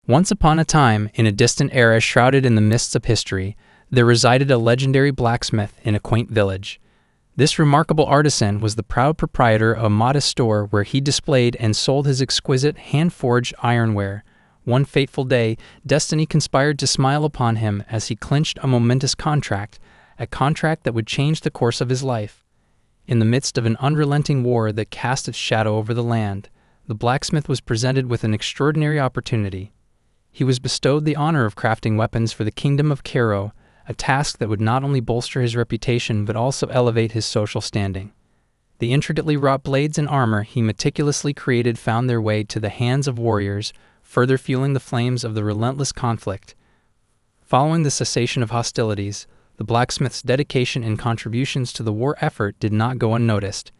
Once upon a time, in a distant era shrouded in the mists of history, there resided a legendary blacksmith in a quaint village. This remarkable artisan was the proud proprietor of a modest store where he displayed and sold his exquisite hand-forged ironware. One fateful day, destiny conspired to smile upon him as he clinched a momentous contract, a contract that would change the course of his life. In the midst of an unrelenting war that cast its shadow over the land, the blacksmith was presented with an extraordinary opportunity. He was bestowed the honor of crafting weapons for the kingdom of Cairo, a task that would not only bolster his reputation but also elevate his social standing. The intricately wrought blades and armor he meticulously created found their way to the hands of warriors, further fueling the flames of the relentless conflict. Following the cessation of hostilities, the blacksmith's dedication and contributions to the war effort did not go unnoticed.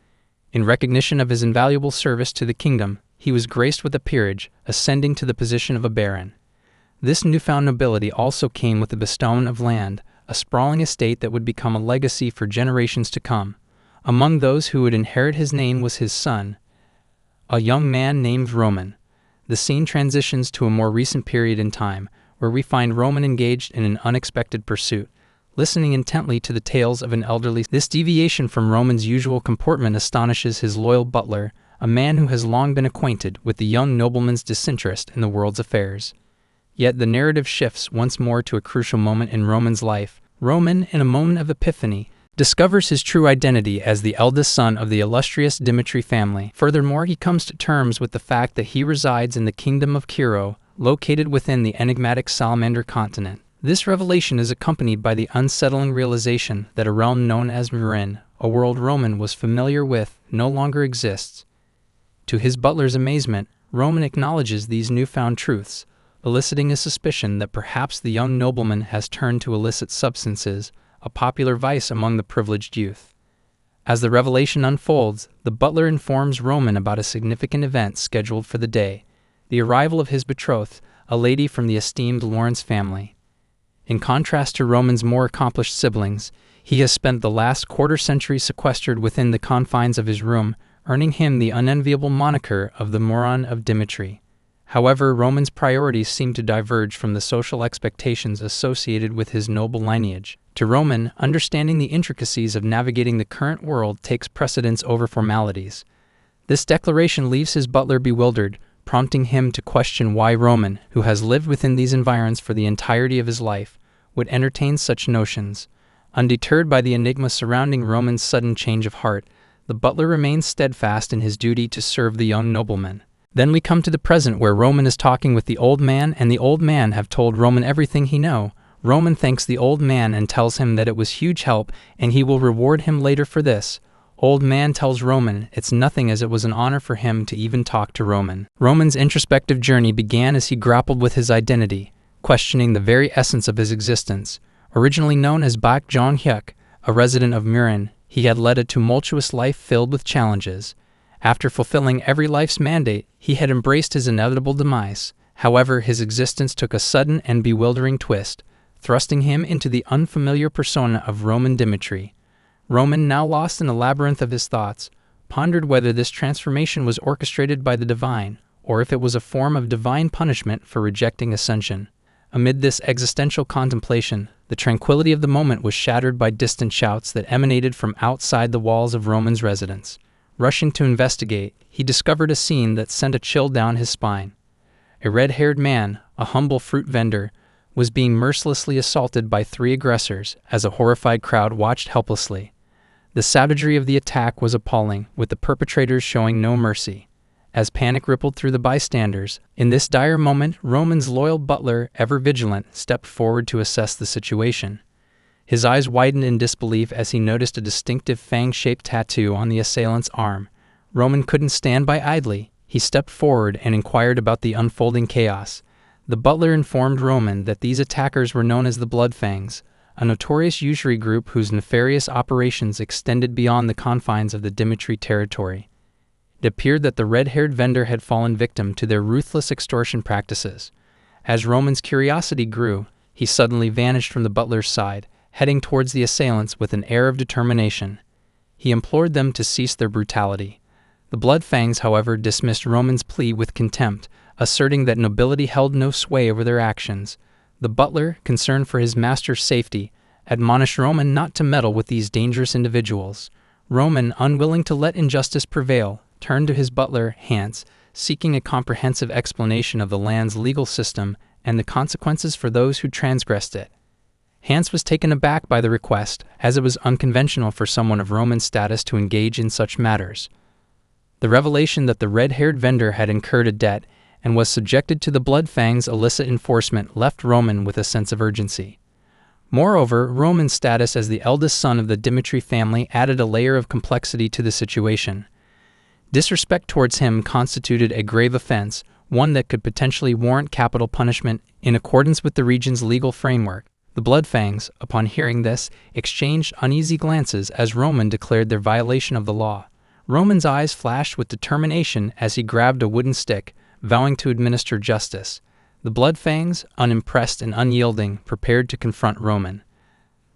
In recognition of his invaluable service to the kingdom, he was graced with a peerage, ascending to the position of a baron. This newfound nobility also came with the bestowing of land, a sprawling estate that would become a legacy for generations to come. Among those who would inherit his name was his son, a young man named Roman. The scene transitions to a more recent period in time, where we find Roman engaged in an unexpected pursuit, listening intently to the tales of an elderly. This deviation from Roman's usual comportment astonishes his loyal butler, a man who has long been acquainted with the young nobleman's disinterest in the world's affairs. Yet the narrative shifts once more to a crucial moment in Roman's life. Roman, in a moment of epiphany, discovers his true identity as the eldest son of the illustrious Dimitri family. Furthermore, he comes to terms with the fact that he resides in the kingdom of Cairo, located within the enigmatic Salamander continent. This revelation is accompanied by the unsettling realization that a realm known as Murin, a world Roman was familiar with, no longer exists. To his butler's amazement, Roman acknowledges these newfound truths, eliciting a suspicion that perhaps the young nobleman has turned to illicit substances, a popular vice among the privileged youth. As the revelation unfolds, the butler informs Roman about a significant event scheduled for the day, the arrival of his betrothed, a lady from the esteemed Lawrence family. In contrast to Roman's more accomplished siblings, he has spent the last quarter-century sequestered within the confines of his room, earning him the unenviable moniker of the Moron of Dimitri. However, Roman's priorities seem to diverge from the social expectations associated with his noble lineage. To Roman, understanding the intricacies of navigating the current world takes precedence over formalities. This declaration leaves his butler bewildered, prompting him to question why Roman, who has lived within these environs for the entirety of his life, would entertain such notions. Undeterred by the enigma surrounding Roman's sudden change of heart, the butler remains steadfast in his duty to serve the young nobleman. Then we come to the present, where Roman is talking with the old man, and the old man have told Roman everything he knows. Roman thanks the old man and tells him that it was huge help, and he will reward him later for this. Old man tells Roman it's nothing, as it was an honor for him to even talk to Roman. Roman's introspective journey began as he grappled with his identity, questioning the very essence of his existence. Originally known as Bak Jong Hyuk, a resident of Murin, he had led a tumultuous life filled with challenges. After fulfilling every life's mandate, he had embraced his inevitable demise. However, his existence took a sudden and bewildering twist, thrusting him into the unfamiliar persona of Roman Dimitri. Roman, now lost in a labyrinth of his thoughts, pondered whether this transformation was orchestrated by the divine, or if it was a form of divine punishment for rejecting ascension. Amid this existential contemplation, the tranquility of the moment was shattered by distant shouts that emanated from outside the walls of Roman's residence. Rushing to investigate, he discovered a scene that sent a chill down his spine. A red-haired man, a humble fruit vendor, was being mercilessly assaulted by 3 aggressors as a horrified crowd watched helplessly. The savagery of the attack was appalling, with the perpetrators showing no mercy. As panic rippled through the bystanders, in this dire moment, Roman's loyal butler, ever vigilant, stepped forward to assess the situation. His eyes widened in disbelief as he noticed a distinctive fang-shaped tattoo on the assailant's arm. Roman couldn't stand by idly. He stepped forward and inquired about the unfolding chaos. The butler informed Roman that these attackers were known as the Bloodfangs, a notorious usury group whose nefarious operations extended beyond the confines of the Dimitri territory. It appeared that the red-haired vendor had fallen victim to their ruthless extortion practices. As Roman's curiosity grew, he suddenly vanished from the butler's side, heading towards the assailants with an air of determination. He implored them to cease their brutality. The Bloodfangs, however, dismissed Roman's plea with contempt, asserting that nobility held no sway over their actions. The butler, concerned for his master's safety, admonished Roman not to meddle with these dangerous individuals. Roman, unwilling to let injustice prevail, turned to his butler, Hans, seeking a comprehensive explanation of the land's legal system and the consequences for those who transgressed it. Hans was taken aback by the request, as it was unconventional for someone of Roman status to engage in such matters. The revelation that the red-haired vendor had incurred a debt and was subjected to the Bloodfang's illicit enforcement left Roman with a sense of urgency. Moreover, Roman's status as the eldest son of the Dimitri family added a layer of complexity to the situation. Disrespect towards him constituted a grave offense, one that could potentially warrant capital punishment in accordance with the region's legal framework. The Bloodfangs, upon hearing this, exchanged uneasy glances as Roman declared their violation of the law. Roman's eyes flashed with determination as he grabbed a wooden stick, vowing to administer justice. The Bloodfangs, unimpressed and unyielding, prepared to confront Roman.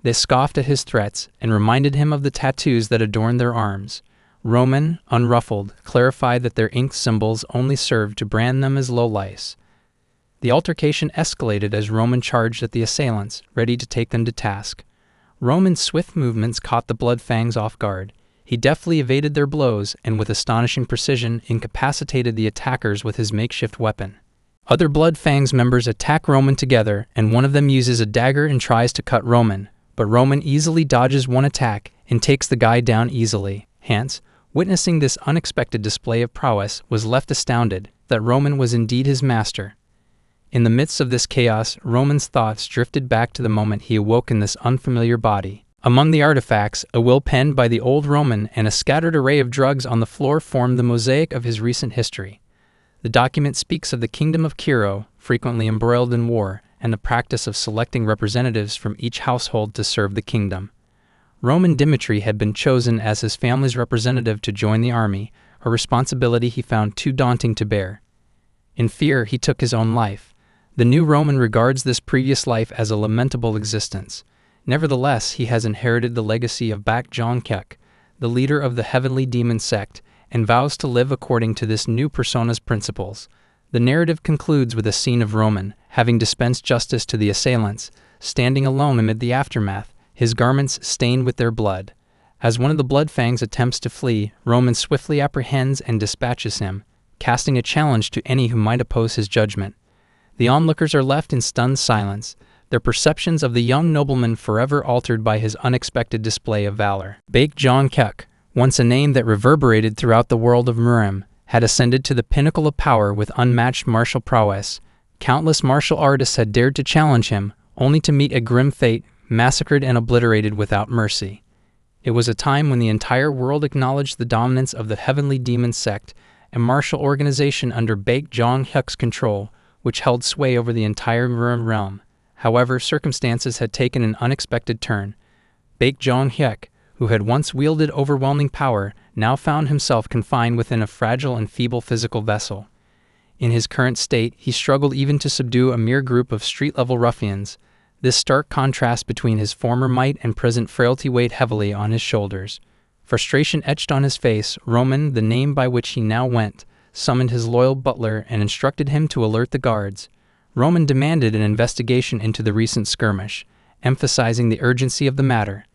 They scoffed at his threats and reminded him of the tattoos that adorned their arms. Roman, unruffled, clarified that their inked symbols only served to brand them as lowlifes. The altercation escalated as Roman charged at the assailants, ready to take them to task. Roman's swift movements caught the Bloodfangs off guard. He deftly evaded their blows and with astonishing precision incapacitated the attackers with his makeshift weapon. Other Bloodfangs members attack Roman together, and one of them uses a dagger and tries to cut Roman, but Roman easily dodges one attack and takes the guy down easily. Hans, witnessing this unexpected display of prowess, was left astounded that Roman was indeed his master. In the midst of this chaos, Roman's thoughts drifted back to the moment he awoke in this unfamiliar body. Among the artifacts, a will penned by the old Roman and a scattered array of drugs on the floor formed the mosaic of his recent history. The document speaks of the kingdom of Kiro, frequently embroiled in war, and the practice of selecting representatives from each household to serve the kingdom. Roman Dimitri had been chosen as his family's representative to join the army, a responsibility he found too daunting to bear. In fear, he took his own life. The new Roman regards this previous life as a lamentable existence. Nevertheless, he has inherited the legacy of Baek Jong-kyuk, the leader of the heavenly demon sect, and vows to live according to this new persona's principles. The narrative concludes with a scene of Roman, having dispensed justice to the assailants, standing alone amid the aftermath, his garments stained with their blood. As one of the Bloodfangs attempts to flee, Roman swiftly apprehends and dispatches him, casting a challenge to any who might oppose his judgment. The onlookers are left in stunned silence, their perceptions of the young nobleman forever altered by his unexpected display of valor. Baek Jong-kyuk, once a name that reverberated throughout the world of Murim, had ascended to the pinnacle of power with unmatched martial prowess. Countless martial artists had dared to challenge him, only to meet a grim fate, massacred and obliterated without mercy. It was a time when the entire world acknowledged the dominance of the heavenly demon sect, a martial organization under Baek Jong-kyuk's control, which held sway over the entire Murim realm. However, circumstances had taken an unexpected turn. Baek Jong-kyuk, who had once wielded overwhelming power, now found himself confined within a fragile and feeble physical vessel. In his current state, he struggled even to subdue a mere group of street-level ruffians. This stark contrast between his former might and present frailty weighed heavily on his shoulders. Frustration etched on his face, Roman, the name by which he now went, summoned his loyal butler and instructed him to alert the guards. Roman demanded an investigation into the recent skirmish, emphasizing the urgency of the matter.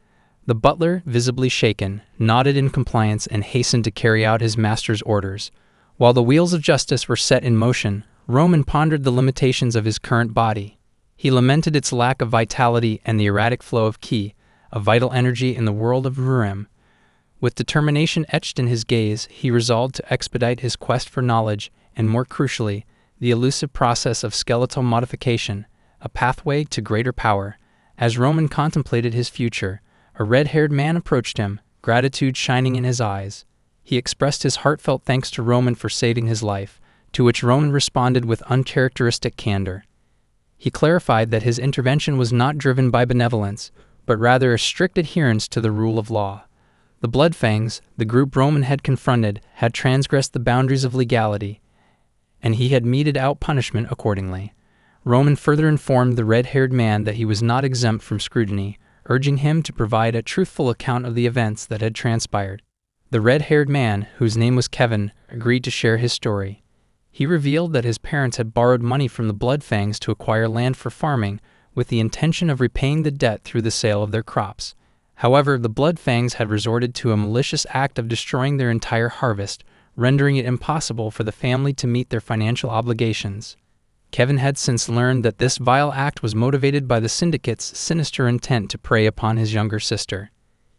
The butler, visibly shaken, nodded in compliance and hastened to carry out his master's orders. While the wheels of justice were set in motion, Roman pondered the limitations of his current body. He lamented its lack of vitality and the erratic flow of ki, a vital energy in the world of Murim. With determination etched in his gaze, he resolved to expedite his quest for knowledge and, more crucially, the elusive process of skeletal modification, a pathway to greater power. As Roman contemplated his future, a red-haired man approached him, gratitude shining in his eyes. He expressed his heartfelt thanks to Roman for saving his life, to which Roman responded with uncharacteristic candor. He clarified that his intervention was not driven by benevolence, but rather a strict adherence to the rule of law. The Bloodfangs, the group Roman had confronted, had transgressed the boundaries of legality, and he had meted out punishment accordingly. Roman further informed the red-haired man that he was not exempt from scrutiny, urging him to provide a truthful account of the events that had transpired. The red-haired man, whose name was Kevin, agreed to share his story. He revealed that his parents had borrowed money from the Bloodfangs to acquire land for farming, with the intention of repaying the debt through the sale of their crops. However, the Bloodfangs had resorted to a malicious act of destroying their entire harvest, rendering it impossible for the family to meet their financial obligations. Kevin had since learned that this vile act was motivated by the syndicate's sinister intent to prey upon his younger sister.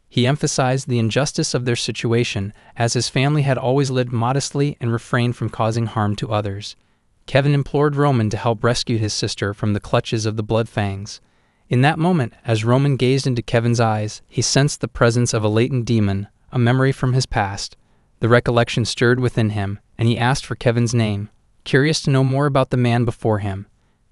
He emphasized the injustice of their situation, as his family had always lived modestly and refrained from causing harm to others. Kevin implored Roman to help rescue his sister from the clutches of the Bloodfangs. In that moment, as Roman gazed into Kevin's eyes, he sensed the presence of a latent demon, a memory from his past. The recollection stirred within him, and he asked for Kevin's name, curious to know more about the man before him.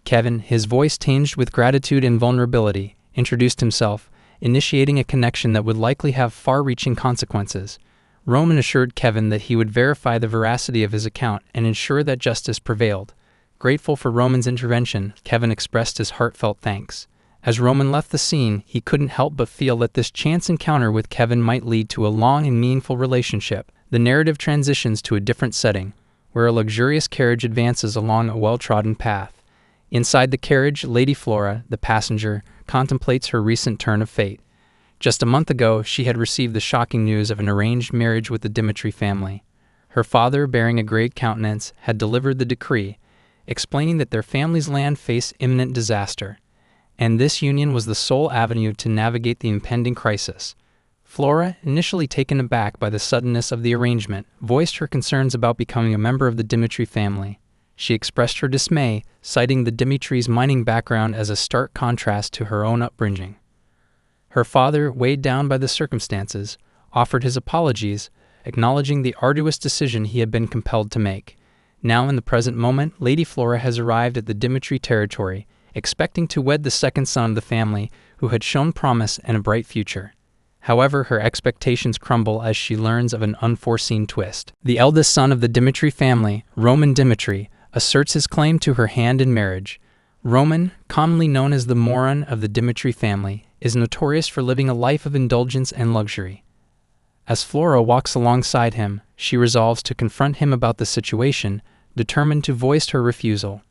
Kevin, his voice tinged with gratitude and vulnerability, introduced himself, initiating a connection that would likely have far-reaching consequences. Roman assured Kevin that he would verify the veracity of his account and ensure that justice prevailed. Grateful for Roman's intervention, Kevin expressed his heartfelt thanks. As Roman left the scene, he couldn't help but feel that this chance encounter with Kevin might lead to a long and meaningful relationship. The narrative transitions to a different setting, where a luxurious carriage advances along a well-trodden path. Inside the carriage, Lady Flora, the passenger, contemplates her recent turn of fate. Just a month ago, she had received the shocking news of an arranged marriage with the Dimitri family. Her father, bearing a grave countenance, had delivered the decree, explaining that their family's land faced imminent disaster, and this union was the sole avenue to navigate the impending crisis. Flora, initially taken aback by the suddenness of the arrangement, voiced her concerns about becoming a member of the Dimitri family. She expressed her dismay, citing the Dimitri's mining background as a stark contrast to her own upbringing. Her father, weighed down by the circumstances, offered his apologies, acknowledging the arduous decision he had been compelled to make. Now, in the present moment, Lady Flora has arrived at the Dimitri territory, expecting to wed the second son of the family, who had shown promise and a bright future. However, her expectations crumble as she learns of an unforeseen twist. The eldest son of the Dimitri family, Roman Dimitri, asserts his claim to her hand in marriage. Roman, commonly known as the moron of the Dimitri family, is notorious for living a life of indulgence and luxury. As Flora walks alongside him, she resolves to confront him about the situation, determined to voice her refusal.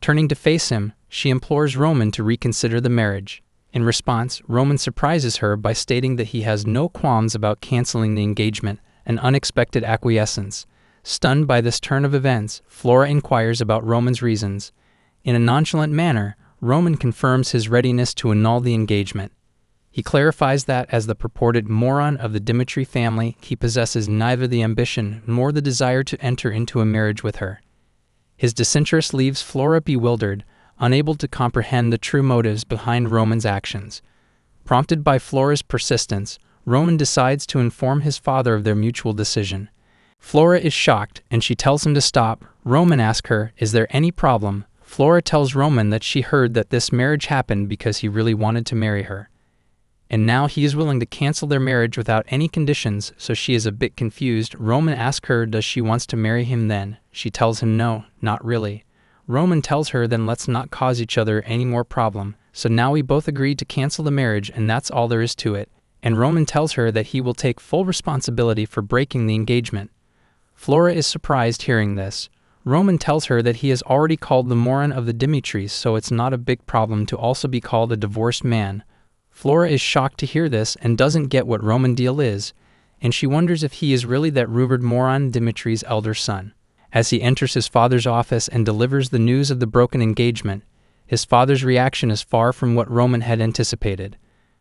Turning to face him, she implores Roman to reconsider the marriage. In response, Roman surprises her by stating that he has no qualms about canceling the engagement, an unexpected acquiescence. Stunned by this turn of events, Flora inquires about Roman's reasons. In a nonchalant manner, Roman confirms his readiness to annul the engagement. He clarifies that, as the purported moron of the Dimitri family, he possesses neither the ambition nor the desire to enter into a marriage with her. His disinterest leaves Flora bewildered, unable to comprehend the true motives behind Roman's actions. Prompted by Flora's persistence, Roman decides to inform his father of their mutual decision. Flora is shocked, and she tells him to stop. Roman asks her, "Is there any problem?" Flora tells Roman that she heard that this marriage happened because he really wanted to marry her. And now he is willing to cancel their marriage without any conditions, so she is a bit confused. Roman asks her does she wants to marry him then. She tells him no, not really. Roman tells her then let's not cause each other any more problem. So now we both agreed to cancel the marriage and that's all there is to it. And Roman tells her that he will take full responsibility for breaking the engagement. Flora is surprised hearing this. Roman tells her that he has already called the moron of the Dimitris, so it's not a big problem to also be called a divorced man. Flora is shocked to hear this and doesn't get what Roman deal is, and she wonders if he is really that rumored moron Dimitri's elder son. As he enters his father's office and delivers the news of the broken engagement, his father's reaction is far from what Roman had anticipated.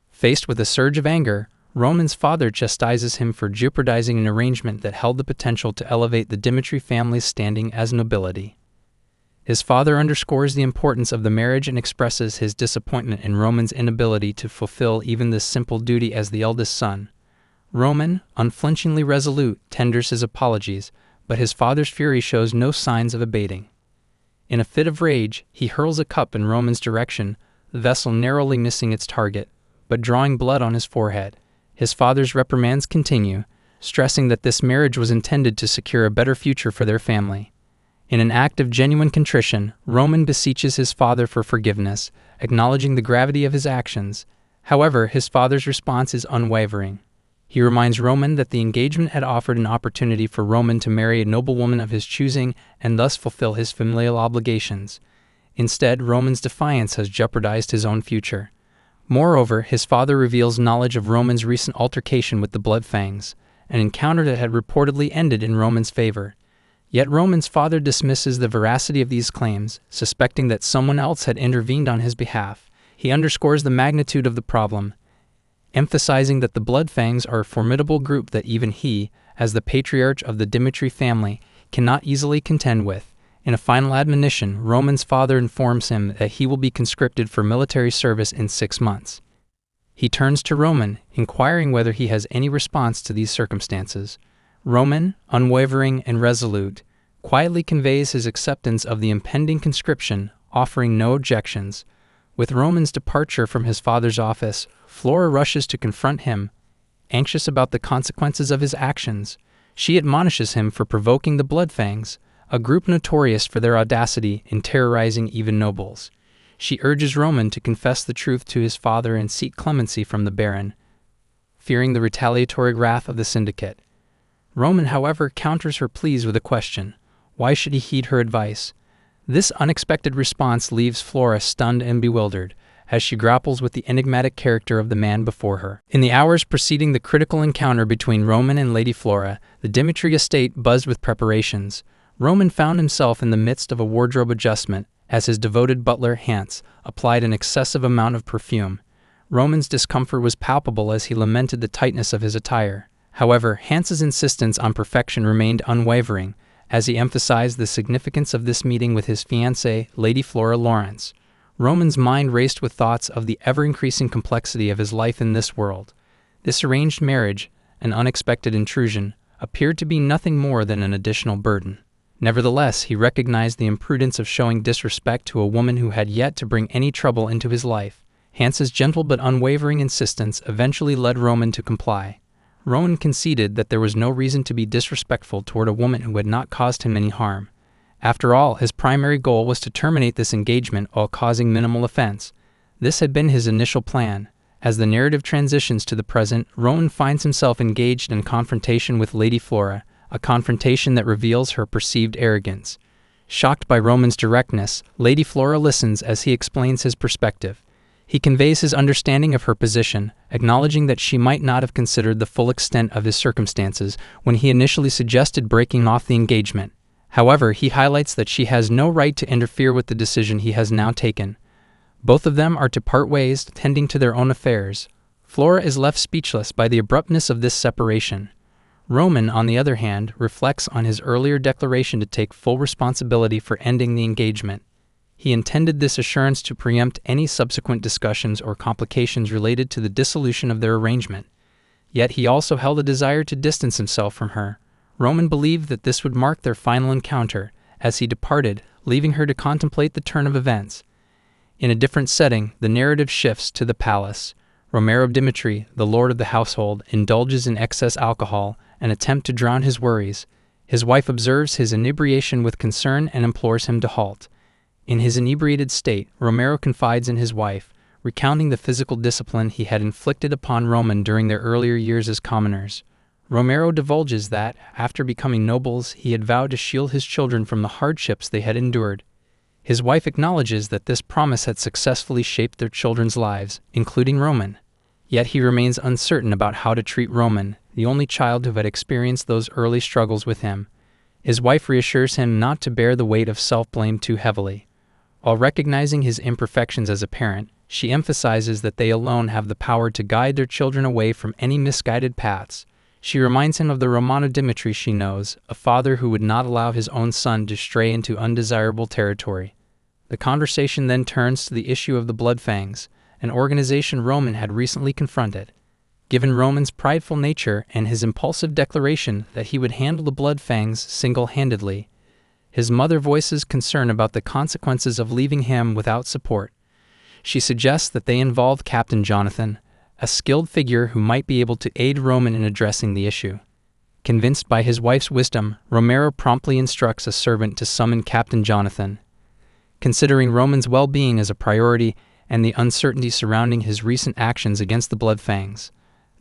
Faced with a surge of anger, Roman's father chastises him for jeopardizing an arrangement that held the potential to elevate the Dimitri family's standing as nobility. His father underscores the importance of the marriage and expresses his disappointment in Roman's inability to fulfill even this simple duty as the eldest son. Roman, unflinchingly resolute, tenders his apologies, but his father's fury shows no signs of abating. In a fit of rage, he hurls a cup in Roman's direction, the vessel narrowly missing its target, but drawing blood on his forehead. His father's reprimands continue, stressing that this marriage was intended to secure a better future for their family. In an act of genuine contrition, Roman beseeches his father for forgiveness, acknowledging the gravity of his actions. However, his father's response is unwavering. He reminds Roman that the engagement had offered an opportunity for Roman to marry a noblewoman of his choosing and thus fulfill his familial obligations. Instead, Roman's defiance has jeopardized his own future. Moreover, his father reveals knowledge of Roman's recent altercation with the Bloodfangs, an encounter that had reportedly ended in Roman's favor. Yet Roman's father dismisses the veracity of these claims, suspecting that someone else had intervened on his behalf. He underscores the magnitude of the problem, emphasizing that the Bloodfangs are a formidable group that even he, as the patriarch of the Dmitri family, cannot easily contend with. In a final admonition, Roman's father informs him that he will be conscripted for military service in 6 months. He turns to Roman, inquiring whether he has any response to these circumstances. Roman, unwavering and resolute, quietly conveys his acceptance of the impending conscription, offering no objections. With Roman's departure from his father's office, Flora rushes to confront him, anxious about the consequences of his actions. She admonishes him for provoking the Bloodfangs, a group notorious for their audacity in terrorizing even nobles. She urges Roman to confess the truth to his father and seek clemency from the Baron, fearing the retaliatory wrath of the syndicate. Roman, however, counters her pleas with a question. Why should he heed her advice? This unexpected response leaves Flora stunned and bewildered, as she grapples with the enigmatic character of the man before her. In the hours preceding the critical encounter between Roman and Lady Flora, the Dmitri estate buzzed with preparations. Roman found himself in the midst of a wardrobe adjustment, as his devoted butler, Hans, applied an excessive amount of perfume. Roman's discomfort was palpable as he lamented the tightness of his attire. However, Hans's insistence on perfection remained unwavering, as he emphasized the significance of this meeting with his fiancée, Lady Flora Lawrence. Roman's mind raced with thoughts of the ever-increasing complexity of his life in this world. This arranged marriage, an unexpected intrusion, appeared to be nothing more than an additional burden. Nevertheless, he recognized the imprudence of showing disrespect to a woman who had yet to bring any trouble into his life. Hans's gentle but unwavering insistence eventually led Roman to comply. Roman conceded that there was no reason to be disrespectful toward a woman who had not caused him any harm. After all, his primary goal was to terminate this engagement while causing minimal offense. This had been his initial plan. As the narrative transitions to the present, Roman finds himself engaged in confrontation with Lady Flora, a confrontation that reveals her perceived arrogance. Shocked by Roman's directness, Lady Flora listens as he explains his perspective. He conveys his understanding of her position, acknowledging that she might not have considered the full extent of his circumstances when he initially suggested breaking off the engagement. However, he highlights that she has no right to interfere with the decision he has now taken. Both of them are to part ways, tending to their own affairs. Flora is left speechless by the abruptness of this separation. Roman, on the other hand, reflects on his earlier declaration to take full responsibility for ending the engagement. He intended this assurance to preempt any subsequent discussions or complications related to the dissolution of their arrangement. Yet he also held a desire to distance himself from her. Roman believed that this would mark their final encounter, as he departed, leaving her to contemplate the turn of events. In a different setting, the narrative shifts to the palace. Romero Dmitri, the lord of the household, indulges in excess alcohol, an attempt to drown his worries. His wife observes his inebriation with concern and implores him to halt. In his inebriated state, Romero confides in his wife, recounting the physical discipline he had inflicted upon Roman during their earlier years as commoners. Romero divulges that, after becoming nobles, he had vowed to shield his children from the hardships they had endured. His wife acknowledges that this promise had successfully shaped their children's lives, including Roman. Yet he remains uncertain about how to treat Roman, the only child who had experienced those early struggles with him. His wife reassures him not to bear the weight of self-blame too heavily. While recognizing his imperfections as a parent, she emphasizes that they alone have the power to guide their children away from any misguided paths. She reminds him of the Romano Dmitri she knows, a father who would not allow his own son to stray into undesirable territory. The conversation then turns to the issue of the Bloodfangs, an organization Roman had recently confronted. Given Roman's prideful nature and his impulsive declaration that he would handle the Bloodfangs single-handedly, his mother voices concern about the consequences of leaving him without support. She suggests that they involve Captain Jonathan, a skilled figure who might be able to aid Roman in addressing the issue. Convinced by his wife's wisdom, Romero promptly instructs a servant to summon Captain Jonathan. Considering Roman's well-being as a priority and the uncertainty surrounding his recent actions against the Bloodfangs,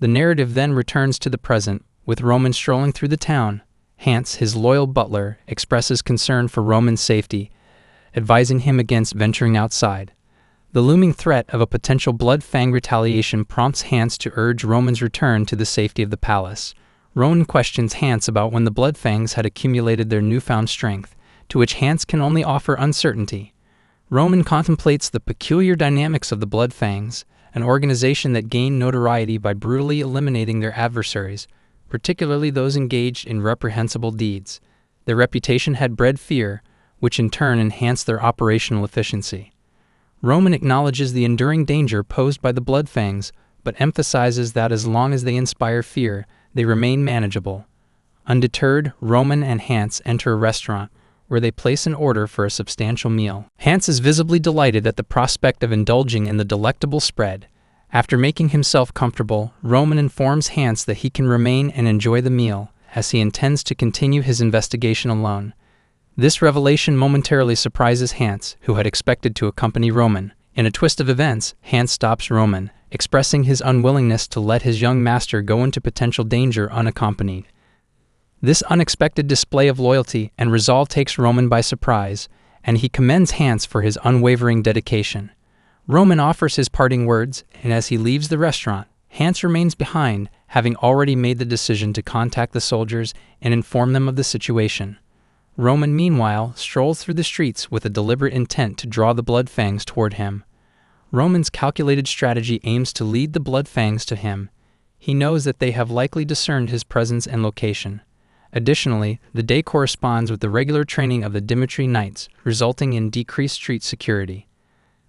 The narrative then returns to the present, with Roman strolling through the town. Hans, his loyal butler, expresses concern for Roman's safety, advising him against venturing outside. The looming threat of a potential blood-fang retaliation prompts Hans to urge Roman's return to the safety of the palace. Roman questions Hans about when the bloodfangs had accumulated their newfound strength, to which Hans can only offer uncertainty. Roman contemplates the peculiar dynamics of the bloodfangs, an organization that gained notoriety by brutally eliminating their adversaries, particularly those engaged in reprehensible deeds. Their reputation had bred fear, which in turn enhanced their operational efficiency. Roman acknowledges the enduring danger posed by the bloodfangs, but emphasizes that as long as they inspire fear, they remain manageable. Undeterred, Roman and Hans enter a restaurant, where they place an order for a substantial meal. Hans is visibly delighted at the prospect of indulging in the delectable spread. After making himself comfortable, Roman informs Hans that he can remain and enjoy the meal, as he intends to continue his investigation alone. This revelation momentarily surprises Hans, who had expected to accompany Roman. In a twist of events, Hans stops Roman, expressing his unwillingness to let his young master go into potential danger unaccompanied. This unexpected display of loyalty and resolve takes Roman by surprise, and he commends Hans for his unwavering dedication. Roman offers his parting words, and as he leaves the restaurant, Hans remains behind, having already made the decision to contact the soldiers and inform them of the situation. Roman, meanwhile, strolls through the streets with a deliberate intent to draw the bloodfangs toward him. Roman's calculated strategy aims to lead the bloodfangs to him. He knows that they have likely discerned his presence and location. Additionally, the day corresponds with the regular training of the Dimitri Knights, resulting in decreased street security.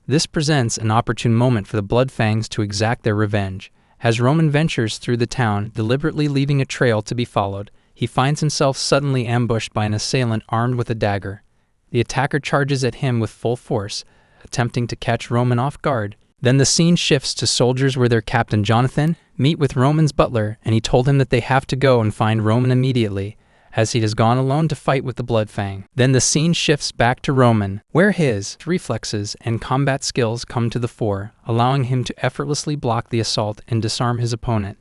This presents an opportune moment for the bloodfangs to exact their revenge. As Roman ventures through the town, deliberately leaving a trail to be followed, he finds himself suddenly ambushed by an assailant armed with a dagger. The attacker charges at him with full force, attempting to catch Roman off guard. Then the scene shifts to soldiers where their captain Jonathan meet with Roman's butler, and he told him that they have to go and find Roman immediately, as he has gone alone to fight with the bloodfang. Then the scene shifts back to Roman, where his reflexes and combat skills come to the fore, allowing him to effortlessly block the assault and disarm his opponent.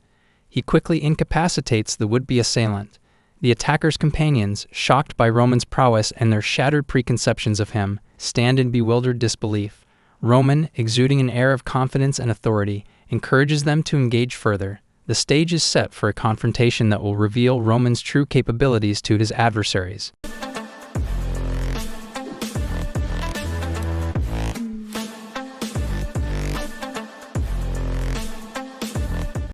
He quickly incapacitates the would-be assailant. The attacker's companions, shocked by Roman's prowess and their shattered preconceptions of him, stand in bewildered disbelief. Roman, exuding an air of confidence and authority, encourages them to engage further. The stage is set for a confrontation that will reveal Roman's true capabilities to his adversaries.